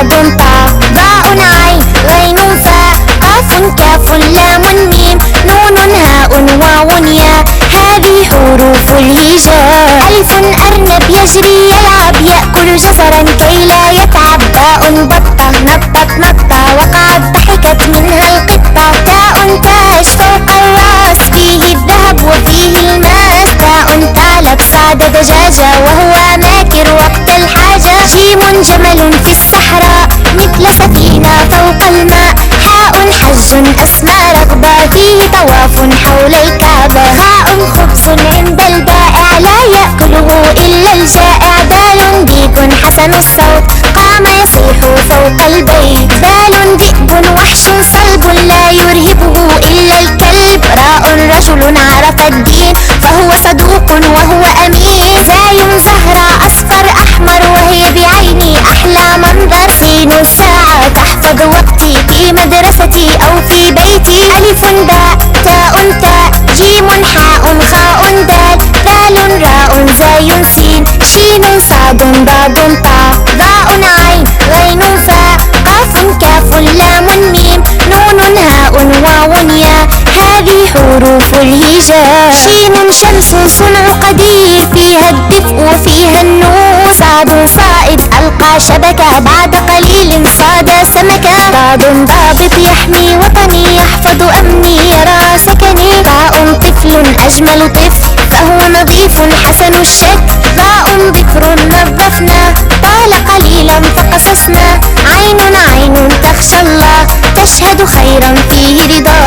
ضاد طاء ضاء عين غين فاء قاف كاف لام ميم نون هاء واو ياء هذه حروف الهجاء. ألف أرنب يجري يلعب يأكل جزرا كي لا يتعب. باء بطة نطت نطة وقعت ضحكت منها القطة. تاء تاج فوق الراس فيه الذهب وفيه الماس. تاء ثعلب صعد دجاجة وهو ماكر وقت الحاجة. جيم جمل في الصحراء مثل سفينة فوق الماء. حاء حج أسمى رغبة فيه طواف حول الكعبة. خاء خبز عند البائع لا يأكله إلا الجائع. دال ديك حسن الصوت قام يصيح فوق البيت. دال ذئب وحش صلب لا يرهبه إلا الكلب. راء رجل عرف الدين فهو صدوق وهو أمين. زاي زهرة أصفر أحمر وهي بعيني أحلى منظر. سين الساعة تحفظ وقتي في مدرستي أو في بيتي. ألف باء تاء تاء جيم حاء خاء دال ذال راء زاي سين شين صاد ضاد طاء ضاء عين غين فاء قاف كاف لام ميم نون هاء واو ياء هذه حروف الهجاء. شين شمس صنع قدير فيها الدفء وفيها النور. صاد صائد ألقى شبكة بعد قليل صاد سمكة. ضاد ضابط يحمي وطني يحفظ أمني يرى سكني. طاء طفل أجمل طفل فهو نظيف حسن الشكل. ضاء ضفر نظفنا طال قليلا فقصصنا. عين عين تخشى الله تشهد خيرا فيه رضا.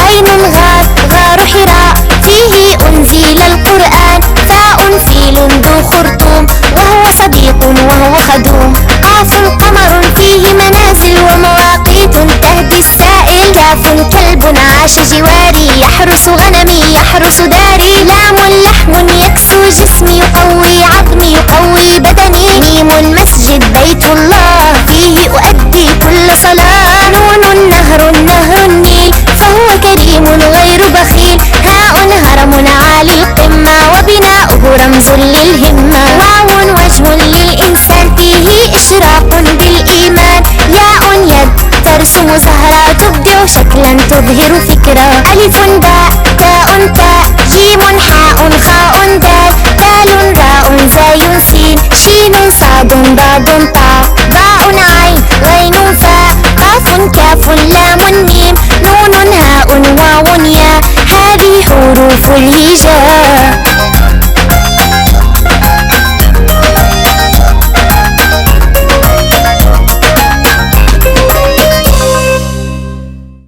غين غار غار حراء فيه أنزل القرآن. فاء فيل ذو خرطوم وهو صديق وهو خدوم. قاف قمر فيه منازل ومواقيت تهدي السائل. كاف كلب عاش جواري يحرس غنمي يحرس داري. لام لحم يكسو جسمي